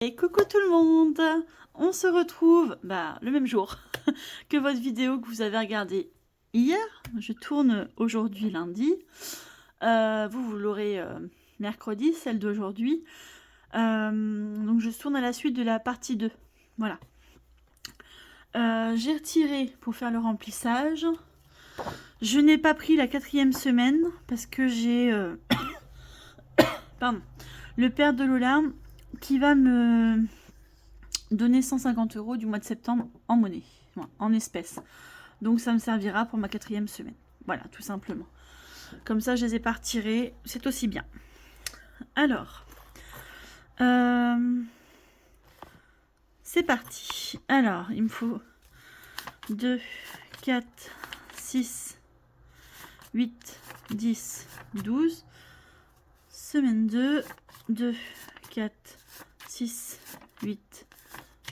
Et coucou tout le monde, on se retrouve le même jour que votre vidéo que vous avez regardée hier. Je tourne aujourd'hui lundi, vous l'aurez mercredi, celle d'aujourd'hui. Donc je tourne à la suite de la partie 2, voilà. J'ai retiré pour faire le remplissage. Je n'ai pas pris la 4e semaine parce que j'ai le père de Lola qui va me donner 150 € du mois de septembre en monnaie, en espèces. Donc ça me servira pour ma 4e semaine. Voilà, tout simplement. Comme ça, je les ai pas retirés. C'est aussi bien. Alors, c'est parti. Alors, il me faut 2, 4, 6, 8, 10, 12. Semaine 2, 2, 4, 6, 8,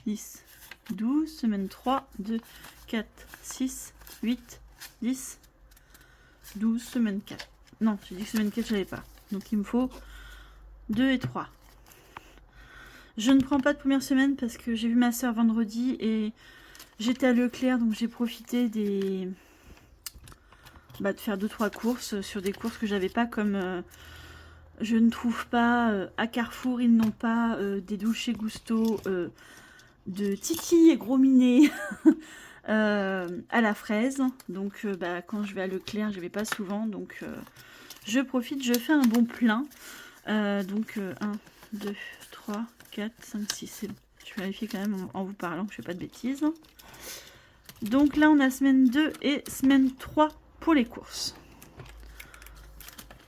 10, 12. Semaine 3, 2, 4, 6, 8, 10, 12. Semaine 4. Non, j'ai dit que semaine 4, je n'avais pas. Donc, il me faut 2 et 3. Je ne prends pas de première semaine parce que j'ai vu ma soeur vendredi et j'étais à Leclerc, donc j'ai profité de faire 2-3 courses sur des courses que j'avais pas, comme je ne trouve pas à Carrefour, ils n'ont pas des Dolce Gusto de Titi et Gros Minet à la fraise. Donc quand je vais à Leclerc, je vais pas souvent, donc je profite, je fais un bon plein. 1, 2, 3, 4, 5, 6, c'est bon. Je vais vérifier quand même en vous parlant que je ne fais pas de bêtises. Donc là, on a semaine 2 et semaine 3 pour les courses.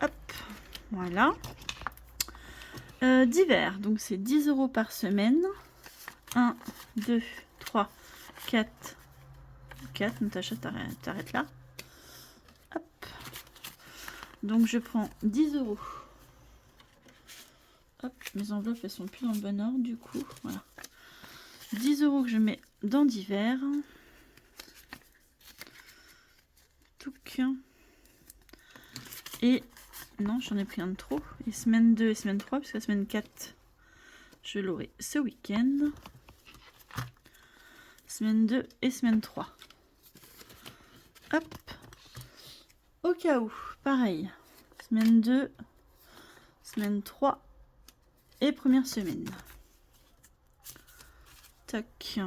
Hop, voilà. Divers, donc c'est 10 € par semaine. 1, 2, 3, 4. 4, Natacha, t'arrêtes là. Hop. Donc je prends 10 €. Hop, mes enveloppes, elles sont plus dans le bon ordre, du coup, voilà. 10 € que je mets dans divers. Touc. Et non, j'en ai pris un de trop. Et semaine 2 et semaine 3, parce que la semaine 4, je l'aurai ce week-end. Semaine 2 et semaine 3. Hop. Au cas où, pareil. Semaine 2, semaine 3 et première semaine. Tac.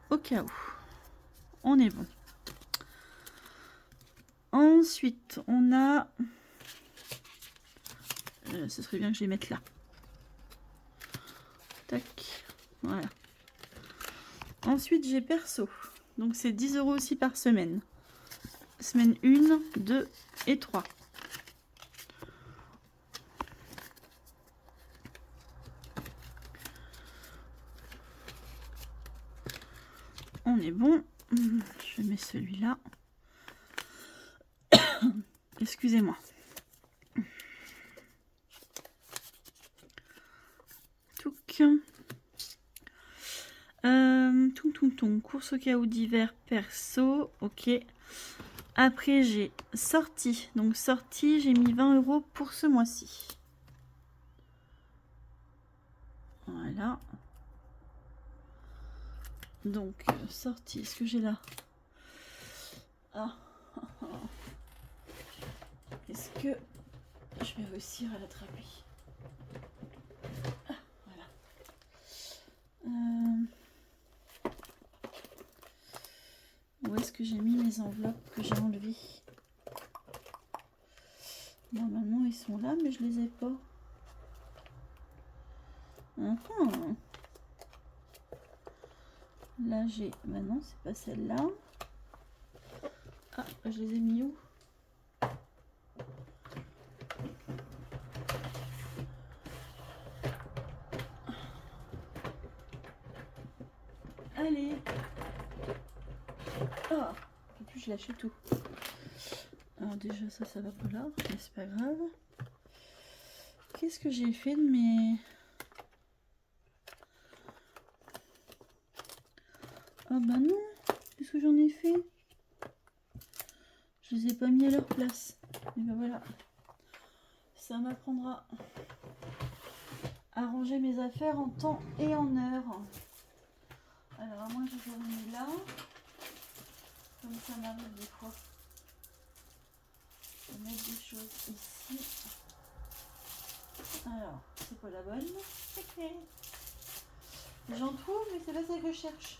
Au cas où. On est bon. Ensuite, on a... ce serait bien que je les mette là. Tac. Voilà. Ensuite, j'ai perso. Donc, c'est 10 € aussi par semaine. Semaine 1, 2 et 3. On est bon. Je mets celui-là. Excusez-moi. Touc. Course au cas où divers perso. Ok. Après, j'ai sorti. Donc, sorti, j'ai mis 20 € pour ce mois-ci. Voilà. Donc, sorti. Est-ce que j'ai là? Ah. Est-ce que je vais réussir à l'attraper? Ah, voilà. Où est-ce que j'ai mis mes enveloppes que j'ai enlevées? Normalement, ils sont là, mais je les ai pas. Là, j'ai... non, c'est pas celle-là. Ah, je les ai mis où? Allez. Ah, et puis je lâchais tout. Alors déjà, ça va pas là, mais c'est pas grave. Qu'est-ce que j'ai fait de mes... Ah bah non, qu'est-ce que j'en ai fait? Je les ai pas mis à leur place. Et ben voilà. Ça m'apprendra. ranger mes affaires en temps et en heure. Alors, à moins que je les ai mis là. Comme ça m'arrive des fois. Je vais mettre des choses ici. Alors, c'est pas la bonne. J'en trouve, mais c'est pas ça que je cherche.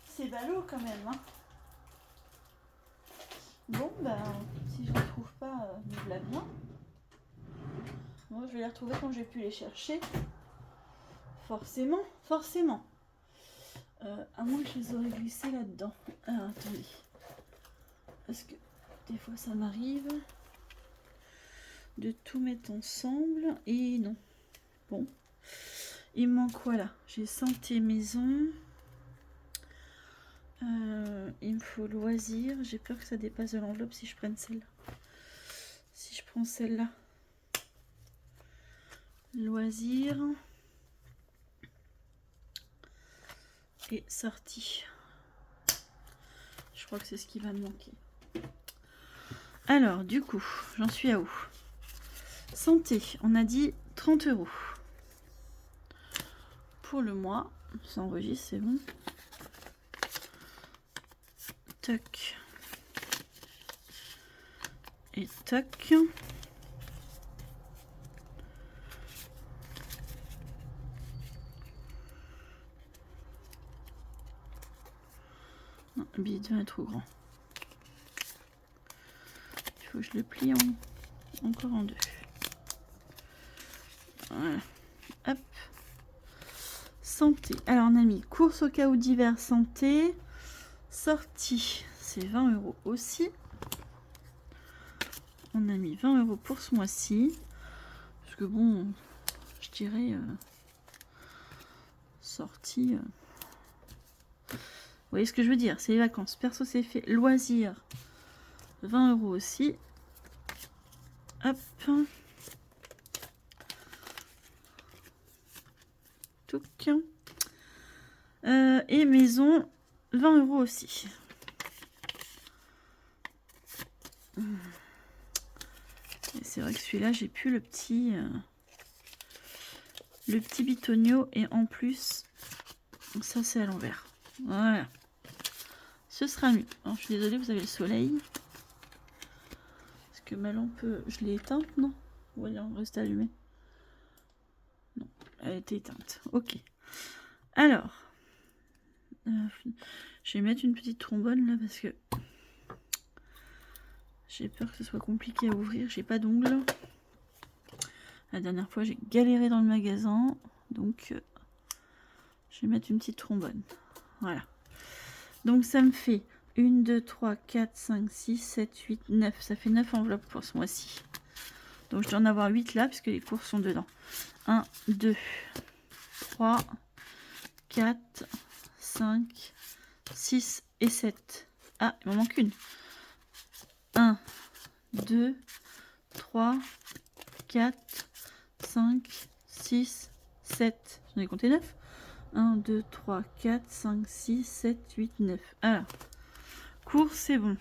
C'est ballot quand même. Hein. Bon, ben, si je ne les trouve pas, me voilà bien. Moi, je vais les retrouver quand j'ai pu les chercher. Forcément, forcément. À moins que je les aurais glissés là-dedans. Alors, attendez. Parce que des fois, ça m'arrive de tout mettre ensemble. Et non. Bon. Il me manque quoi là? J'ai santé maison. Il me faut loisir. J'ai peur que ça dépasse de l'enveloppe si je prenne celle-là. Si je prends celle-là. Loisir. Et sortie. Je crois que c'est ce qui va me manquer. Alors, du coup, j'en suis à où? Santé, on a dit 30 €. Pour le mois, ça enregistre, c'est bon. Toc. Et toc. Non, le billet de vin est trop grand. Il faut que je le plie encore en deux. Voilà. Hop. Santé. Alors, on a mis course au cas où d'hiver santé. Sortie, c'est 20 € aussi. On a mis 20 € pour ce mois-ci. Parce que bon, je dirais sortie. Vous voyez ce que je veux dire? C'est les vacances. Perso, c'est fait. Loisirs, 20 € aussi. Hop. Touc. Et maison, 20 € aussi. Et c'est vrai que celui-là, j'ai plus le petit bitonio. Et en plus, ça c'est à l'envers. Voilà. Ce sera mieux. Alors, je suis désolée, vous avez le soleil. Est-ce que ma lampe, je l'ai éteinte, non? Ou elle reste allumée? Non, elle était éteinte. Ok. Alors, je vais mettre une petite trombone là parce que j'ai peur que ce soit compliqué à ouvrir. J'ai pas d'ongles. La dernière fois, j'ai galéré dans le magasin. Donc, je vais mettre une petite trombone. Voilà. Donc, ça me fait 1, 2, 3, 4, 5, 6, 7, 8, 9. Ça fait 9 enveloppes pour ce mois-ci. Donc, je dois en avoir 8 là, puisque les courses sont dedans. 1, 2, 3, 4, 5, 6 et 7. Ah, il m'en manque une. 1, 2, 3, 4, 5, 6, 7. J'en ai compté 9. 1, 2, 3, 4, 5, 6, 7, 8, 9. Alors, course, c'est bon.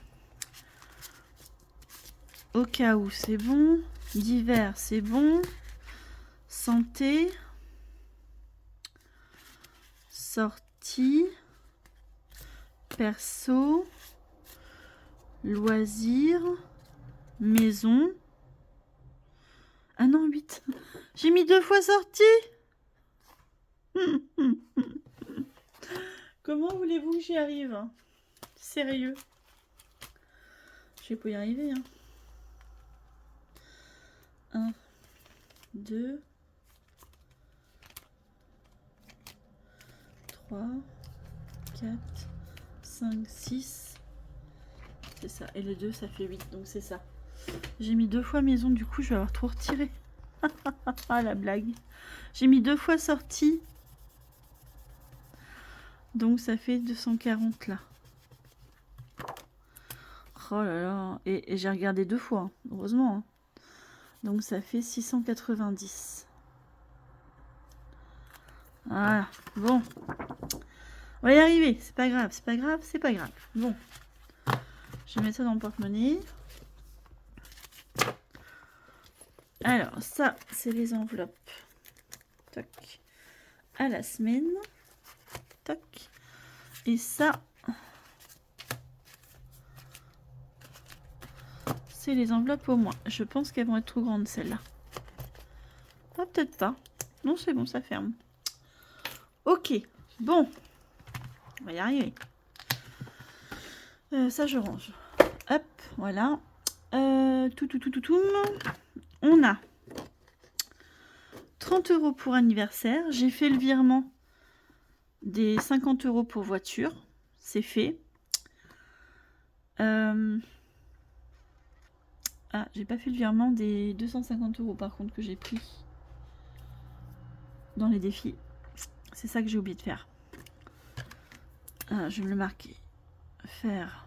Au cas où, c'est bon. D'hiver, c'est bon. Santé. Sortie. Perso. Loisirs. Maison. Ah non, 8. J'ai mis 2 fois sortie. Comment voulez-vous que j'y arrive? Sérieux. Je vais pas y arriver. 1, 2, 3, 4, 5, 6. C'est ça. Et le 2, ça fait 8. Donc c'est ça. J'ai mis 2 fois maison. Du coup, je vais avoir trop retiré. Ah, la blague. J'ai mis 2 fois sortie. Donc ça fait 240 là. Oh là là. Et j'ai regardé 2 fois. Hein. Heureusement. Hein. Donc ça fait 690. Voilà. Bon. On va y arriver. C'est pas grave. C'est pas grave. C'est pas grave. Bon. Je vais mettre ça dans le porte-monnaie. Alors ça, c'est les enveloppes Toc. À la semaine. Toc. Et ça, c'est les enveloppes au moins. Je pense qu'elles vont être trop grandes, celles-là. Ah, peut-être pas. Non, c'est bon, ça ferme. Ok. Bon. On va y arriver. Ça, je range. Hop, voilà. Tout. On a 30 € pour anniversaire. J'ai fait le virement des 50 € pour voiture. C'est fait. Ah, j'ai pas fait le virement des 250 € par contre que j'ai pris dans les défis. C'est ça que j'ai oublié de faire. Je vais me le marquer. Faire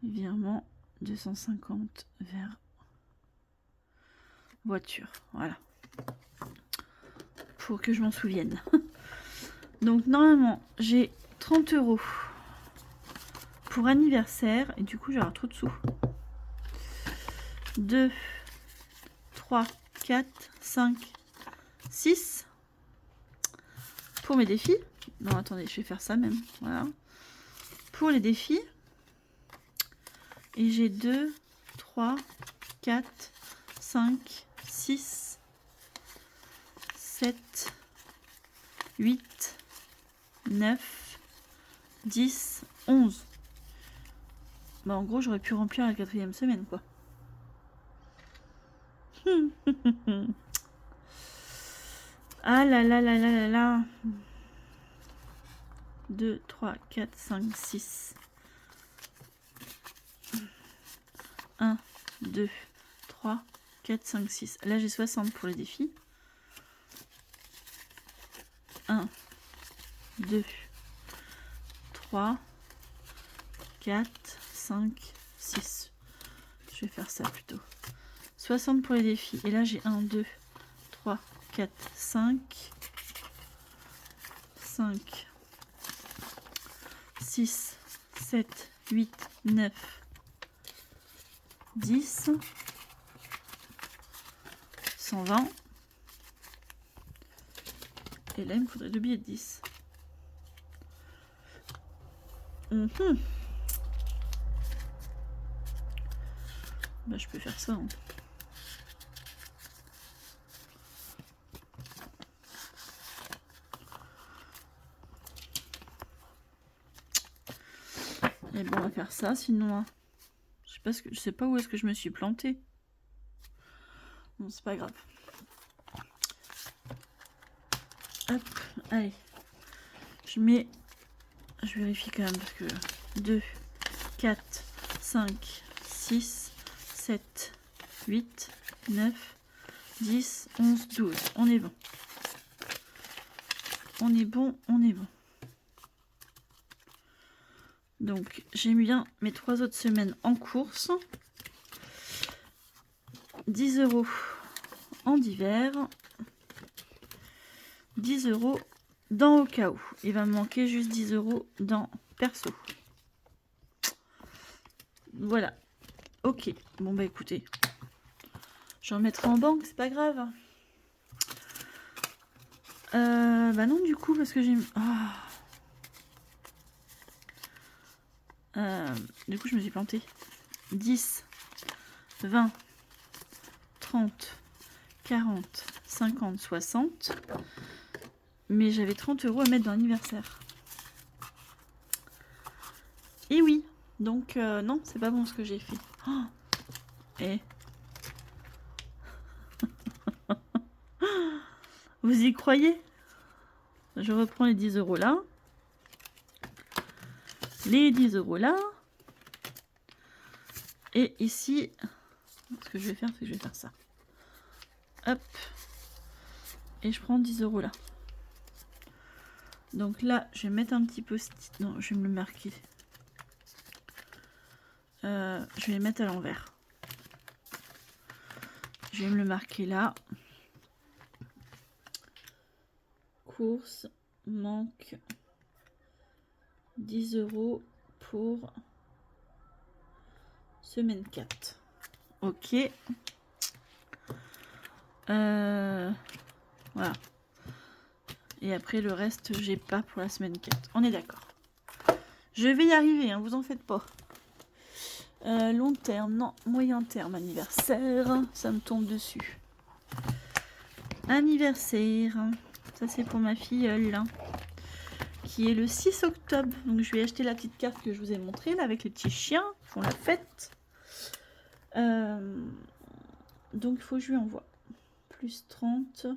virement 250 vers voiture. Voilà. Pour que je m'en souvienne. Donc normalement, j'ai 30 € pour anniversaire. Et du coup, j'ai trop de sous. 2, 3, 4, 5, 6 pour mes défis. Non, attendez, je vais faire ça même. Voilà. Pour les défis. Et j'ai 2, 3, 4, 5, 6, 7, 8, 9, 10, 11. Bah, en gros, j'aurais pu remplir la 4e semaine, quoi. Ah là là là là là là. 2, 3, 4, 5, 6. 1, 2, 3, 4, 5, 6. Là, j'ai 60 pour les défis. 1, 2, 3, 4, 5, 6. Je vais faire ça plutôt. 60 pour les défis. Et là, j'ai 1, 2, 3, 4, 5, 5, 6, 7, 8, 9, 10, 120. Et là, il me faudrait 2 billets de 10. Bah, je peux faire ça. Hein. Et bon, on va faire ça, sinon... Hein, je sais pas où est-ce que je me suis plantée. Bon, c'est pas grave. Hop, allez. Je vérifie quand même, parce que... 2, 4, 5, 6, 7, 8, 9, 10, 11, 12. On est bon. On est bon, on est bon. Donc, j'ai bien mes 3 autres semaines en course. 10 € en divers. 10 € dans au cas où. Il va me manquer juste 10 € dans perso. Voilà. Ok. Bon, bah écoutez. Je remettrai en banque, c'est pas grave. Bah non, du coup, parce que j'ai... du coup, je me suis plantée. 10, 20, 30, 40, 50, 60. Mais j'avais 30 € à mettre dans l'anniversaire. Et oui. Donc, non, c'est pas bon ce que j'ai fait. Oh. Et... Vous y croyez? Je reprends les 10 € là. Les 10 € là. Et ici, ce que je vais faire, c'est que je vais faire ça. Hop. Et je prends 10 € là. Donc là, je vais mettre un petit post-it. Non, je vais me le marquer. Je vais le mettre à l'envers. Je vais me le marquer là. Course, manque 10 € pour semaine 4. Ok. Voilà. Et après, le reste, j'ai pas pour la semaine 4. On est d'accord. Je vais y arriver, hein, vous en faites pas. Long terme, non. Moyen terme, anniversaire. Ça me tombe dessus. Anniversaire. Ça, c'est pour ma filleule. Qui est le 6 octobre. Donc, je vais acheter la petite carte que je vous ai montrée, là, avec les petits chiens qui font la fête. Donc, il faut que je lui envoie. Plus 30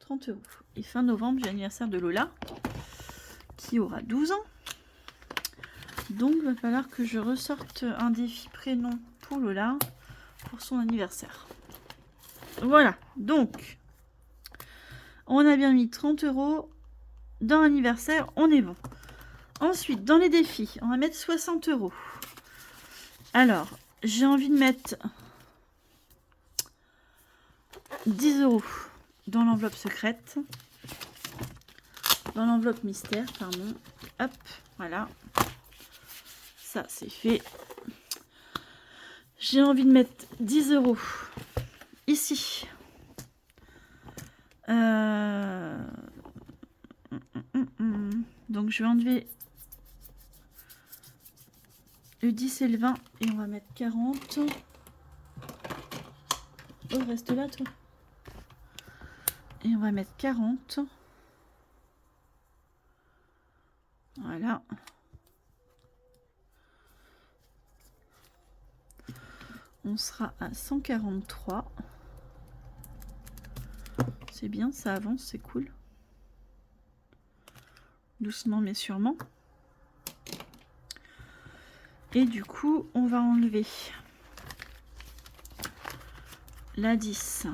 €. Et fin novembre, j'ai l'anniversaire de Lola, qui aura 12 ans. Donc, il va falloir que je ressorte un défi prénom pour Lola, pour son anniversaire. Voilà, donc, on a bien mis 30 € dans l'anniversaire, on est bon. Ensuite, dans les défis, on va mettre 60 €. Alors, j'ai envie de mettre 10 € dans l'enveloppe secrète. Dans l'enveloppe mystère, pardon. Hop, voilà. Ça, c'est fait. J'ai envie de mettre 10 € ici. Donc, je vais enlever le 10 et le 20 et on va mettre 40. Oh, reste là, toi. Et on va mettre 40. Voilà. On sera à 143. C'est bien, ça avance, c'est cool. Doucement mais sûrement. Et du coup, on va enlever la 10,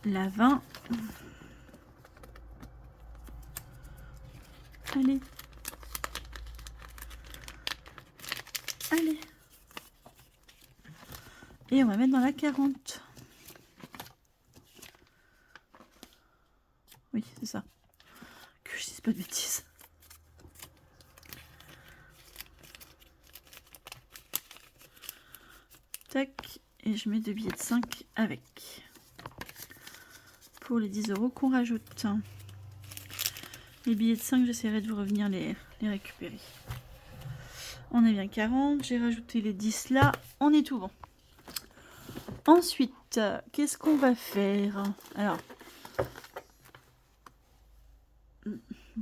la 20. Allez. Allez. Et on va mettre dans la 40. Oui, c'est ça. Que je dise pas de bêtises. Tac. Et je mets 2 billets de 5 avec. Pour les 10 € qu'on rajoute. Les billets de 5, j'essaierai de vous revenir les récupérer. On est bien 40. J'ai rajouté les 10 là. On est tout bon. Ensuite, qu'est-ce qu'on va faire? Alors.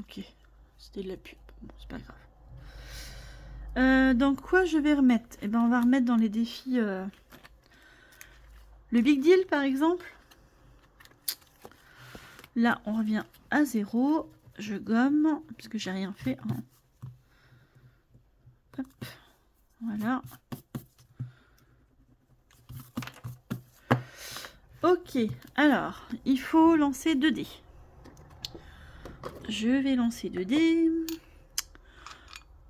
Ok. C'était de la pub. Bon, c'est pas grave. Dans quoi je vais remettre? Eh ben, on va remettre dans les défis le Big Deal, par exemple. Là, on revient à 0. Je gomme, parce que j'ai rien fait. Hein. Hop. Voilà. Ok, alors, il faut lancer 2 dés. Je vais lancer 2 dés.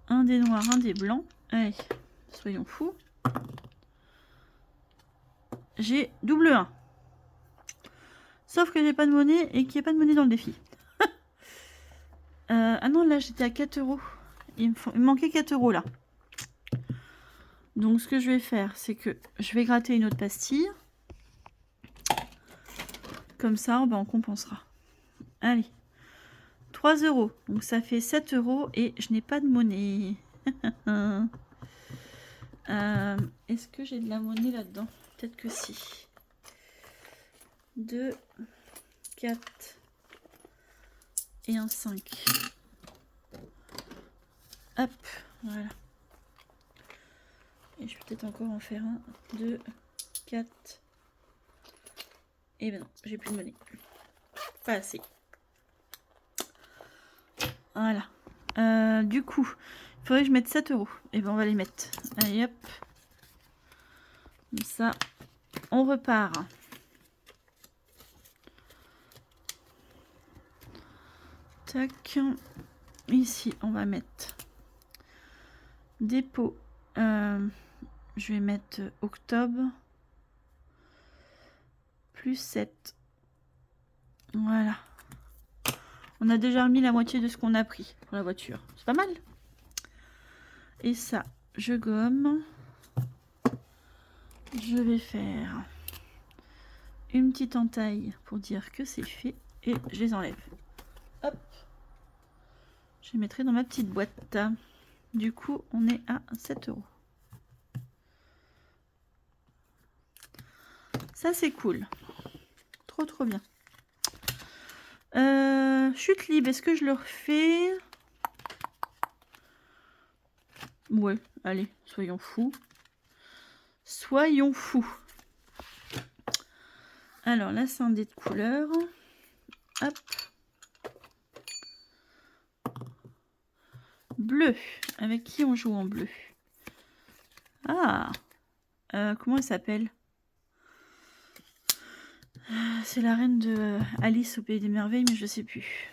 Un dé noir, un dé blanc. Allez, soyons fous. J'ai double 1. Sauf que j'ai pas de monnaie et qu'il n'y a pas de monnaie dans le défi. Ah non, là j'étais à 4 €. Il me manquait 4 € là. Donc ce que je vais faire, c'est que je vais gratter une autre pastille. Comme ça, ben, on compensera. Allez. 3 €. Donc ça fait 7 € et je n'ai pas de monnaie. Est-ce que j'ai de la monnaie là-dedans? Peut-être que si. 2, 4 et un 5. Hop, voilà. Et je vais peut-être encore en faire un, 2, 4. Et ben non, j'ai plus de monnaie. Pas assez. Voilà. Du coup, il faudrait que je mette 7 €. Et ben on va les mettre. Allez hop. Comme ça, on repart. Tac. Ici, on va mettre dépôt. Je vais mettre octobre. Plus 7. Voilà. On a déjà remis la moitié de ce qu'on a pris pour la voiture. C'est pas mal. Et ça, je gomme. Je vais faire une petite entaille pour dire que c'est fait et je les enlève. Hop, je les mettrai dans ma petite boîte. Du coup, on est à 7 €. Ça, c'est cool. Trop, trop bien. Chute libre, est-ce que je le refais? Ouais, allez, soyons fous. Soyons fous. Alors là, c'est un dé de couleur. Hop. Bleu. Avec qui on joue en bleu? Ah, comment elle s'appelle? C'est la reine de Alice au Pays des Merveilles, mais je sais plus.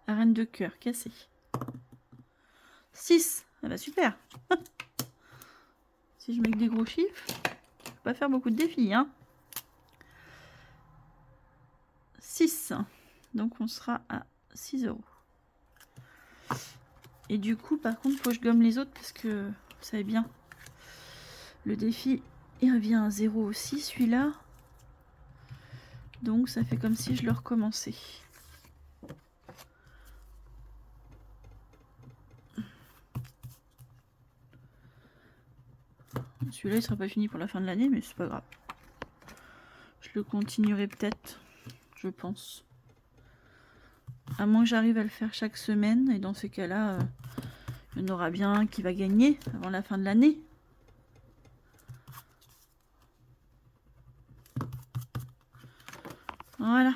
La reine de cœur, cassée. 6. Ah bah super. Si je mets que des gros chiffres, je peux pas faire beaucoup de défis, hein. 6. Donc on sera à 6 €. Et du coup, par contre, faut que je gomme les autres parce que vous savez bien, le défi, il revient à 0 aussi, celui-là. Donc ça fait comme si je le recommençais. Celui-là, il sera pas fini pour la fin de l'année, mais c'est pas grave. Je le continuerai peut-être, je pense. À moins que j'arrive à le faire chaque semaine, et dans ces cas-là, il y en aura bien un qui va gagner avant la fin de l'année. Voilà.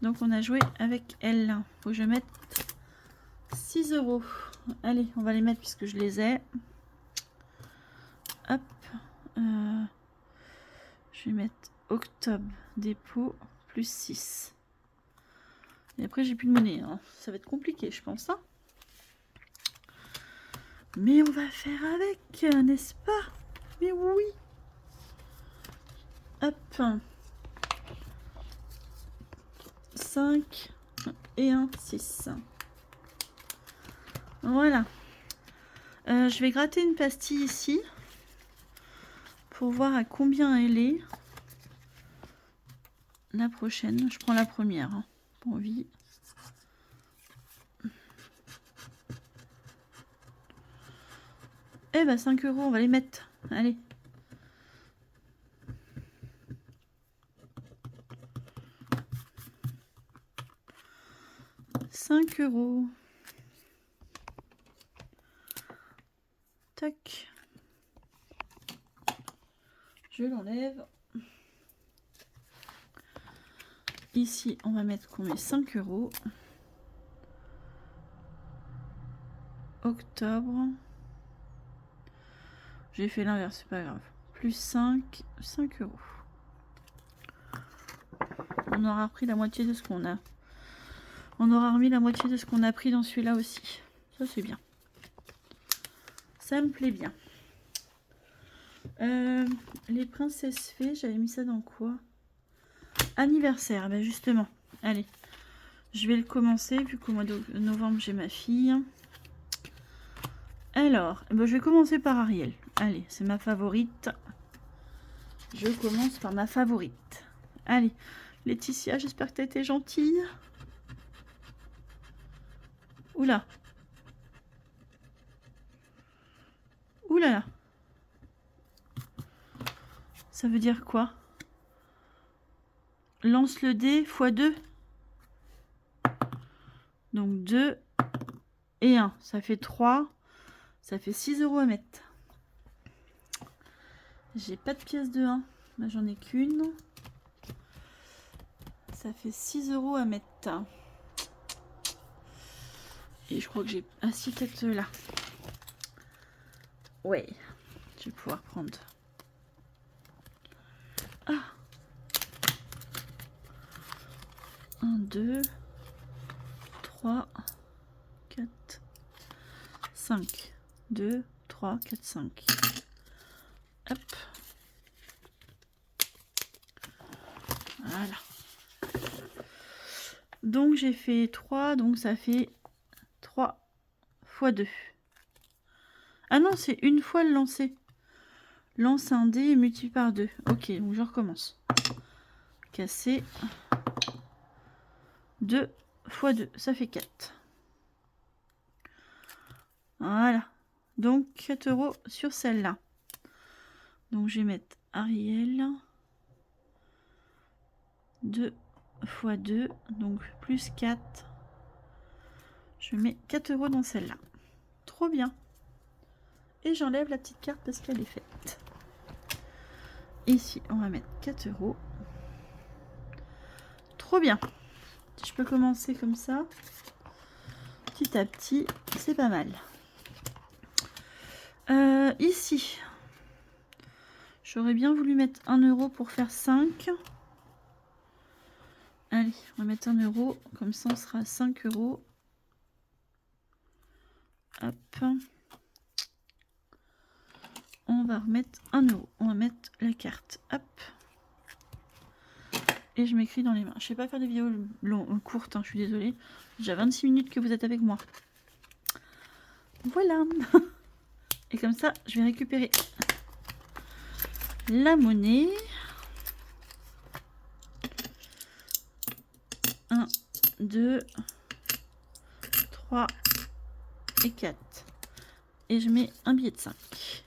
Donc on a joué avec elle. Faut que je mette 6 €. Allez, on va les mettre puisque je les ai. Hop. Je vais mettre octobre dépôt plus 6. Et après j'ai plus de monnaie, hein. Ça va être compliqué je pense, hein. Mais on va faire avec, n'est-ce pas? Mais oui. Hop. 5 et 1, 6. Voilà. Je vais gratter une pastille ici pour voir à combien elle est. La prochaine, je prends la première, hein, pour envie. Eh ben 5 €, on va les mettre. Allez. €5. Tac. Je l'enlève. Ici, on va mettre qu'on met 5 €. Octobre. J'ai fait l'inverse, c'est pas grave. Plus 5, 5 €. On aura repris la moitié de ce qu'on a. On aura remis la moitié de ce qu'on a pris dans celui-là aussi. Ça, c'est bien. Ça me plaît bien. Les princesses fées, j'avais mis ça dans quoi? Anniversaire, ben justement. Allez, je vais le commencer vu qu'au mois de novembre, j'ai ma fille. Alors, ben, je vais commencer par Ariel. Allez, c'est ma favorite. Je commence par ma favorite. Allez, Laetitia, j'espère que tu as été gentille. Oula. Oulala. Ça veut dire quoi? Lance le dé x2. Donc 2 et 1. Ça fait 3. Ça fait 6 € à mettre. J'ai pas de pièce de 1. Là, j'en ai qu'une. Ça fait 6 € à mettre. Et je crois que j'ai... Ah si, peut-être là. Ouais. Je vais pouvoir prendre... Ah 1, 2, 3, 4, 5. 2, 3, 4, 5. Hop. Voilà. Donc j'ai fait 3, donc ça fait 3 x 2. Ah non, c'est une fois le lancer. Lance un dé et multiplie par 2. Ok, donc je recommence. Casser. 2 fois 2, ça fait 4. Voilà. Donc 4 € sur celle-là. Donc je vais mettre Ariel. 2 fois 2, donc plus 4. Je mets 4 € dans celle-là. Trop bien. Et j'enlève la petite carte parce qu'elle est faite. Ici, on va mettre 4 €. Trop bien. Je peux commencer comme ça. Petit à petit, c'est pas mal. Ici, j'aurais bien voulu mettre 1 € pour faire 5. Allez, on va mettre 1 €. Comme ça, on sera à 5 €. Hop. On va remettre 1 €. On va mettre la carte. Hop. Et je m'écris dans les mains. Je sais pas faire des vidéos courtes, hein, je suis désolée. Déjà 26 minutes que vous êtes avec moi. Voilà. Et comme ça, je vais récupérer la monnaie. 1, 2, 3 et 4. Et je mets un billet de 5.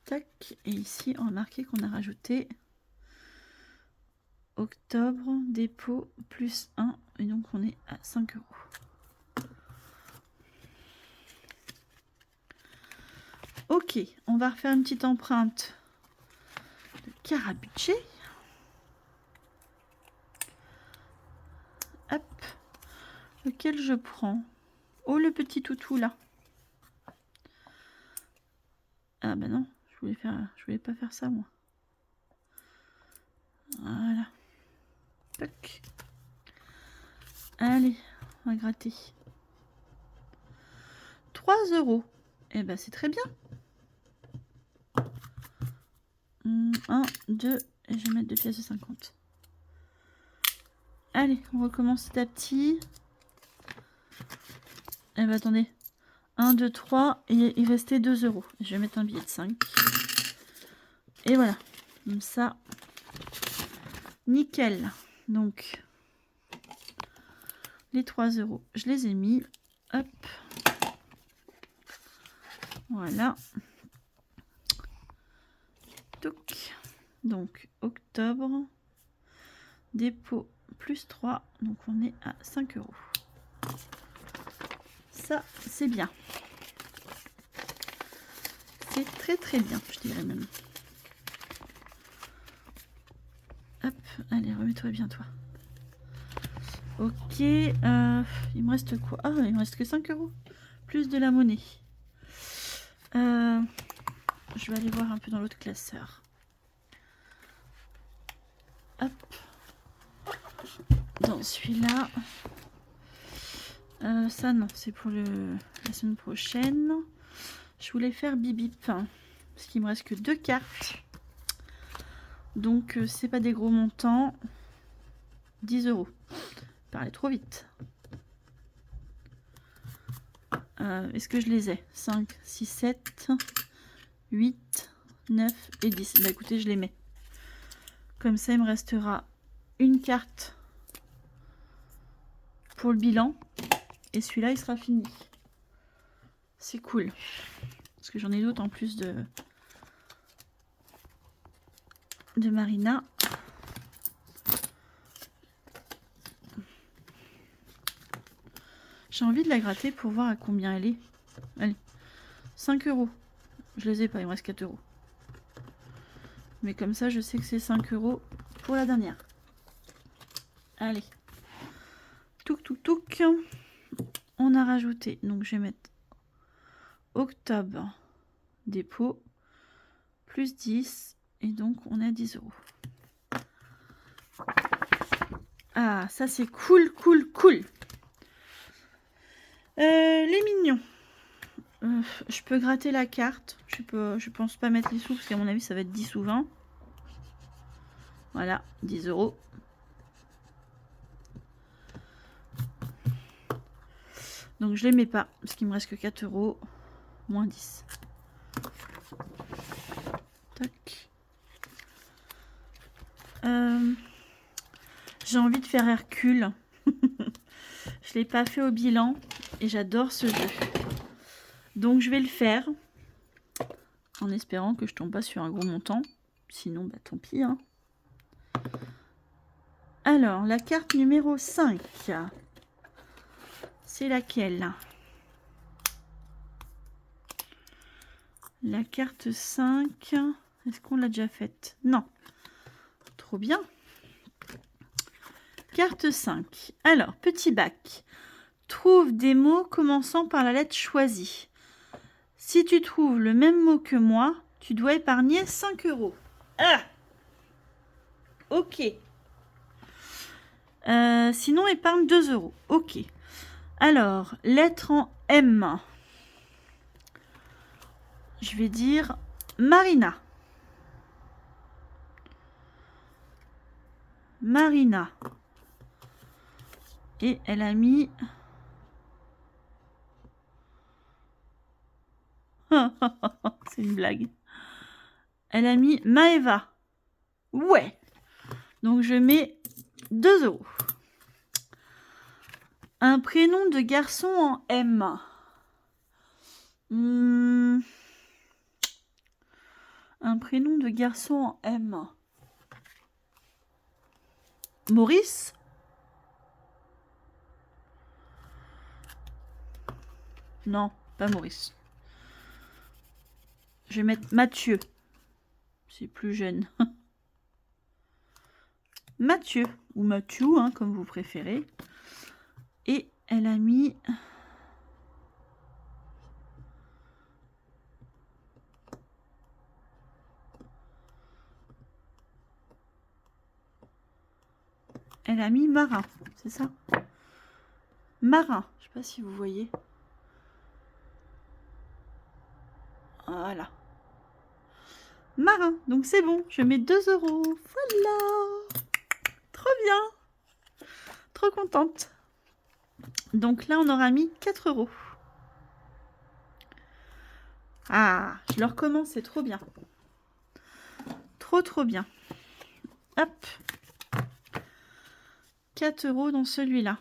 Tac. Et ici, on va marquer qu'on a rajouté octobre, dépôt, plus 1. Et donc, on est à 5 €. Ok, on va refaire une petite empreinte de Carabucci. Hop. Lequel je prends? Oh, le petit toutou là. Ah bah non, je voulais pas faire ça moi. Voilà. Tac. Allez, on va gratter. 3 €. Eh ben c'est très bien. 1, 2, et je vais mettre 2 pièces de 50. Allez, on recommence petit à petit. Eh ben attendez. 1, 2, 3, et il restait 2 €. Je vais mettre un billet de 5. Et voilà. Comme ça. Nickel. Donc, les 3 €, je les ai mis. Hop. Voilà. Touc. Donc, octobre. Dépôt plus 3. Donc, on est à 5 €. Ça, c'est bien. C'est très très bien, je dirais même. Hop, allez, remets-toi bien, toi. Ok, il me reste quoi? Ah, il me reste que 5 €. Plus de la monnaie. Je vais aller voir un peu dans l'autre classeur. Hop. Dans celui-là. Ça, non, c'est pour la semaine prochaine. Je voulais faire bibip. Parce qu'il me reste que 2 cartes. Donc, c'est pas des gros montants. 10 €. Parlez trop vite. Est-ce que je les ai? 5, 6, 7, 8, 9 et 10. Bah écoutez, je les mets. Comme ça, il me restera une carte pour le bilan. Et celui-là, il sera fini. C'est cool. Parce que j'en ai d'autres en plus de Marina. J'ai envie de la gratter pour voir à combien elle est. Allez, 5 €. Je les ai pas, il me reste 4 €. Mais comme ça, je sais que c'est 5 € pour la dernière. Allez. Touc, touc, touc. On a rajouté, donc je vais mettre octobre, dépôt, plus 10. Et donc, on est à 10 €. Ah, ça c'est cool, cool, cool. Les mignons. Je peux gratter la carte. Je pense pas mettre les sous parce qu'à mon avis ça va être 10 ou 20. Voilà, 10 €. Donc je les mets pas, parce qu'il me reste que 4 €, moins 10. Tac. J'ai envie de faire Hercule. Je l'ai pas fait au bilan et j'adore ce jeu. Donc je vais le faire en espérant que je tombe pas sur un gros montant. Sinon, bah tant pis. Hein. Alors, la carte numéro 5. C'est laquelle? La carte 5. Est-ce qu'on l'a déjà faite? Non. Trop bien. Carte 5. Alors, petit bac. Trouve des mots commençant par la lettre choisie. Si tu trouves le même mot que moi, tu dois épargner 5 €. Ah! Ok. Sinon, épargne 2 €. Ok. Alors, lettre en M. Je vais dire Marina. Marina. Et elle a mis... C'est une blague. Elle a mis Maeva. Ouais. Donc je mets 2 €. Un prénom de garçon en M. Un prénom de garçon en M. Maurice? Non, pas Maurice. Je vais mettre Mathieu. C'est plus jeune. Mathieu, ou Mathieu, hein, comme vous préférez. Et elle a mis... Elle a mis Marin, c'est ça? Marin, je sais pas si vous voyez. Voilà. Marin, donc c'est bon, je mets 2 €. Voilà. Trop bien. Trop contente. Donc là, on aura mis 4 €. Ah, je le recommence, c'est trop bien. Trop bien. Hop. 4 € dans celui-là.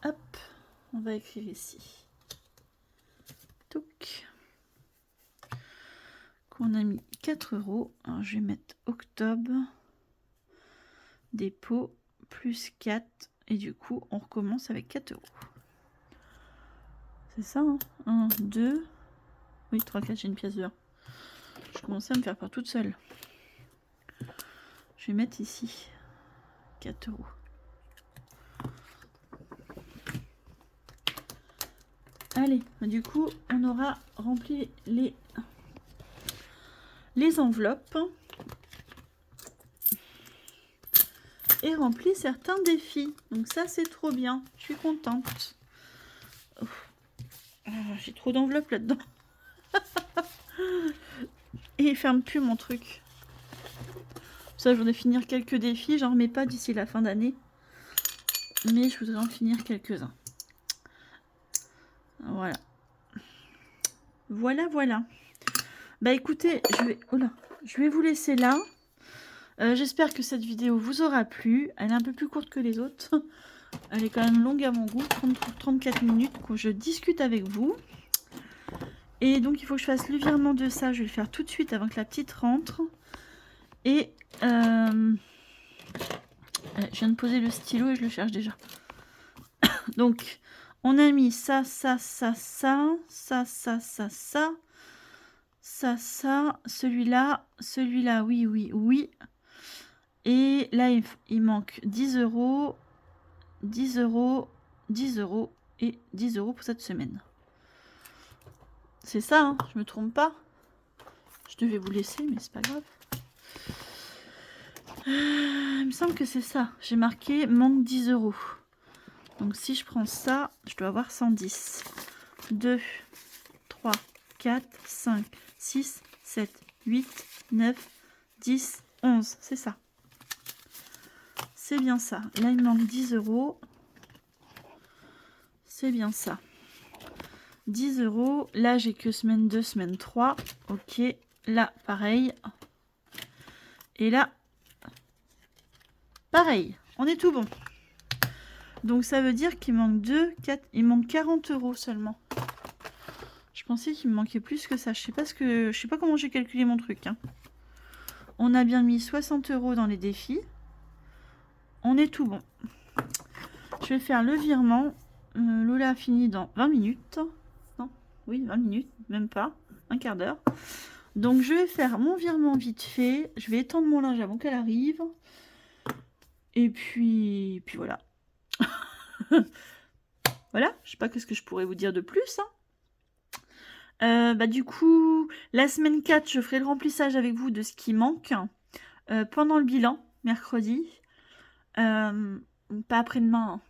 Hop. On va écrire ici. Touc. Qu'on a mis 4 €. Alors, je vais mettre octobre. Dépôt plus 4. Et du coup, on recommence avec 4 €. C'est ça, hein? 1, 2. Oui, 3, 4, j'ai une pièce d'or. Je commençais à me faire peur toute seule. Je vais mettre ici 4 €. Allez, du coup, on aura rempli les enveloppes et rempli certains défis. Donc ça, c'est trop bien. Je suis contente. Oh. Ah, j'ai trop d'enveloppes là-dedans. Et il ferme plus mon truc. Ça, je voudrais finir quelques défis. J'en remets pas d'ici la fin d'année. Mais je voudrais en finir quelques-uns. Voilà. Voilà. Bah écoutez, je vais vous laisser là. J'espère que cette vidéo vous aura plu. Elle est un peu plus courte que les autres. Elle est quand même longue à mon goût. 34 minutes que je discute avec vous. Et donc il faut que je fasse le virement de ça. Je vais le faire tout de suite avant que la petite rentre. Et je viens de poser le stylo et je le cherche déjà. Donc on a mis ça, celui-là, oui. Et là, il manque 10 €, 10 € 10 € et 10 € pour cette semaine. C'est ça, hein, je me trompe pas. Je devais vous laisser, mais c'est pas grave. Il me semble que c'est ça. J'ai marqué manque 10 €. Donc si je prends ça, je dois avoir 110. 2, 3, 4, 5, 6, 7, 8, 9, 10, 11. C'est ça. C'est bien ça. Là, il me manque 10 €. C'est bien ça. 10 €. Là, j'ai que semaine 2, semaine 3. Ok. Là, pareil. Et là, pareil. On est tout bon. Donc, ça veut dire qu'il manque 2, 4... Il manque 40 € seulement. Je pensais qu'il me manquait plus que ça. Je sais pas comment j'ai calculé mon truc. Hein. On a bien mis 60 € dans les défis. On est tout bon. Je vais faire le virement. Lola a fini dans 20 minutes. Non, oui, 20 minutes, même pas. Un quart d'heure. Donc, je vais faire mon virement vite fait. Je vais étendre mon linge avant qu'elle arrive. Et puis voilà. Voilà, je sais pas qu'est-ce que je pourrais vous dire de plus. Hein. Du coup, la semaine 4, je ferai le remplissage avec vous de ce qui manque pendant le bilan, mercredi. Pas après-demain, hein,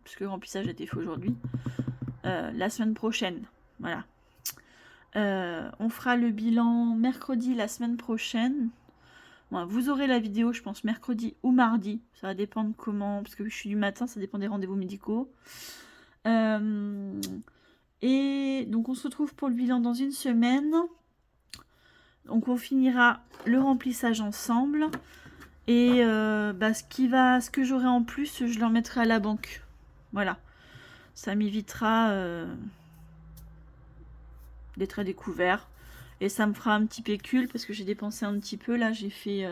parce que le remplissage a été fait aujourd'hui. La semaine prochaine, voilà. On fera le bilan mercredi la semaine prochaine. Bon, vous aurez la vidéo, je pense, mercredi ou mardi. Ça va dépendre comment, parce que je suis du matin, ça dépend des rendez-vous médicaux. Et donc, on se retrouve pour le bilan dans une semaine. Donc, on finira le remplissage ensemble. Et ce que j'aurai en plus, je le remettrai à la banque. Voilà. Ça m'évitera d'être à découvert. Et ça me fera un petit pécule parce que j'ai dépensé un petit peu. Là, j'ai fait...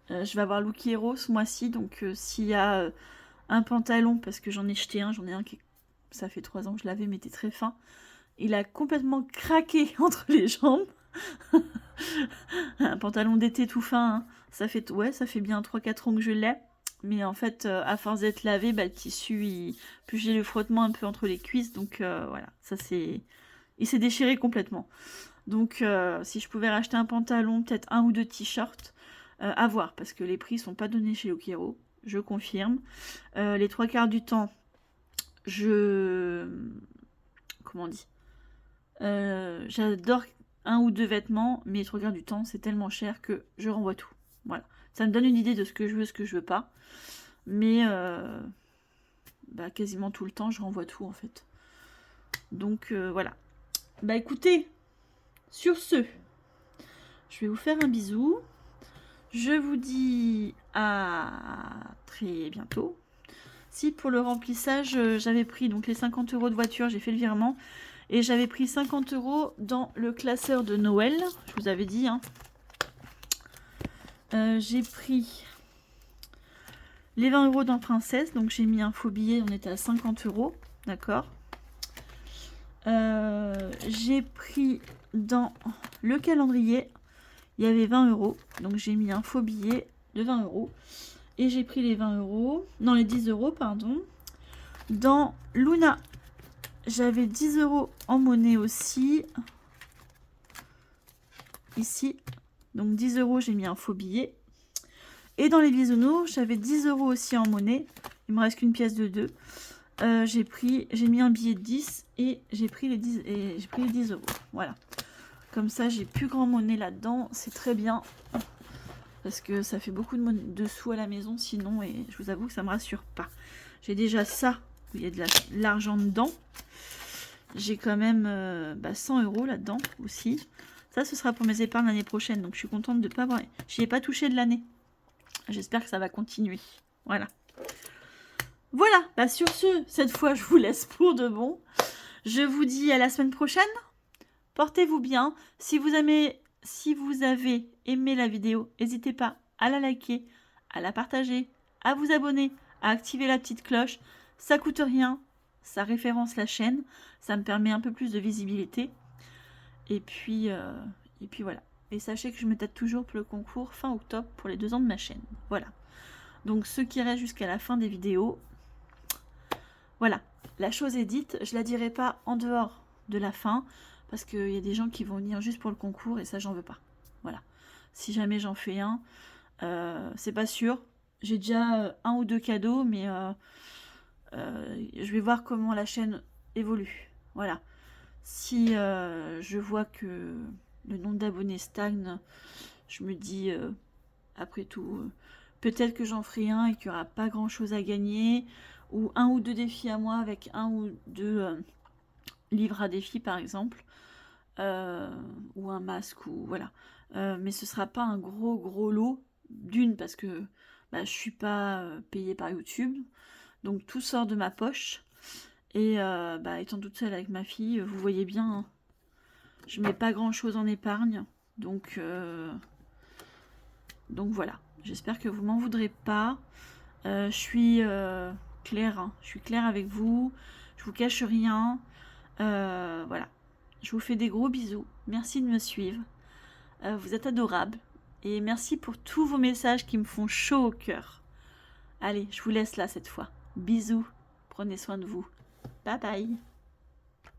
je vais avoir Look Hero ce mois-ci. Donc, s'il y a un pantalon, parce que j'en ai jeté un, j'en ai un qui... Ça fait 3 ans que je l'avais, mais était très fin. Il a complètement craqué entre les jambes. Un pantalon d'été tout fin. Hein. Ça fait bien 3-4 ans que je l'ai. Mais en fait, à force d'être lavé, le tissu, puis j'ai le frottement un peu entre les cuisses. Donc voilà, ça c'est... Il s'est déchiré complètement. Donc si je pouvais racheter un pantalon, peut-être un ou deux t-shirts, à voir. Parce que les prix sont pas donnés chez Look Hero. Je confirme. Les 3/4 du temps, comment on dit, j'adore un ou deux vêtements, mais les 3/4 du temps, c'est tellement cher que je renvoie tout. Voilà. Ça me donne une idée de ce que je veux, ce que je veux pas. Mais quasiment tout le temps, je renvoie tout en fait. Donc voilà. Écoutez, sur ce, je vais vous faire un bisou. Je vous dis à très bientôt. Si pour le remplissage, j'avais pris donc les 50 € de voiture, j'ai fait le virement. Et j'avais pris 50 € dans le classeur de Noël. Je vous avais dit. Hein. J'ai pris les 20 € dans Princesse. Donc j'ai mis un faux billet. On était à 50 €. D'accord. J'ai pris dans le calendrier. Il y avait 20 €. Donc j'ai mis un faux billet de 20 €. Et j'ai pris les 20 €. Non, les 10 €, pardon. Dans Luna, j'avais 10 € en monnaie aussi. Ici. Donc 10 €, j'ai mis un faux billet. Et dans les bisounours, j'avais 10 € aussi en monnaie. Il me reste qu'une pièce de 2. J'ai mis un billet de 10 et j'ai pris les 10 €. Voilà. Comme ça, j'ai plus grand monnaie là-dedans. C'est très bien. Parce que ça fait beaucoup de sous à la maison sinon. Et je vous avoue que ça me rassure pas. J'ai déjà ça. Il y a de l'argent dedans. J'ai quand même 100 € là-dedans aussi. Ça, ce sera pour mes épargnes l'année prochaine. Donc, je suis contente de ne pas avoir... J'y ai pas touché de l'année. J'espère que ça va continuer. Voilà. Voilà. Sur ce, cette fois, je vous laisse pour de bon. Je vous dis à la semaine prochaine. Portez-vous bien. Si vous avez aimé la vidéo, n'hésitez pas à la liker, à la partager, à vous abonner, à activer la petite cloche. Ça coûte rien. Ça référence la chaîne. Ça me permet un peu plus de visibilité. Et puis voilà. Et sachez que je me tâte toujours pour le concours fin octobre pour les 2 ans de ma chaîne. Voilà. Donc ceux qui restent jusqu'à la fin des vidéos, voilà. La chose est dite, je la dirai pas en dehors de la fin, parce qu'il y a des gens qui vont venir juste pour le concours et ça j'en veux pas. Voilà. Si jamais j'en fais un, c'est pas sûr. J'ai déjà un ou deux cadeaux, mais je vais voir comment la chaîne évolue. Voilà. Si je vois que le nombre d'abonnés stagne, je me dis après tout, peut-être que j'en ferai un et qu'il n'y aura pas grand chose à gagner, ou 1 ou 2 défis à moi avec 1 ou 2 livres à défi par exemple, ou un masque, ou voilà. Mais ce sera pas un gros lot, d'une parce que bah, je suis pas payée par YouTube, donc tout sort de ma poche. Et bah, étant toute seule avec ma fille, vous voyez bien, hein, je mets pas grand chose en épargne, donc voilà. J'espère que vous m'en voudrez pas. Je suis claire, hein, je suis claire avec vous, je vous cache rien. Voilà. Je vous fais des gros bisous. Merci de me suivre. Vous êtes adorables. Et merci pour tous vos messages qui me font chaud au cœur. Allez, je vous laisse là cette fois. Bisous. Prenez soin de vous. Bye bye.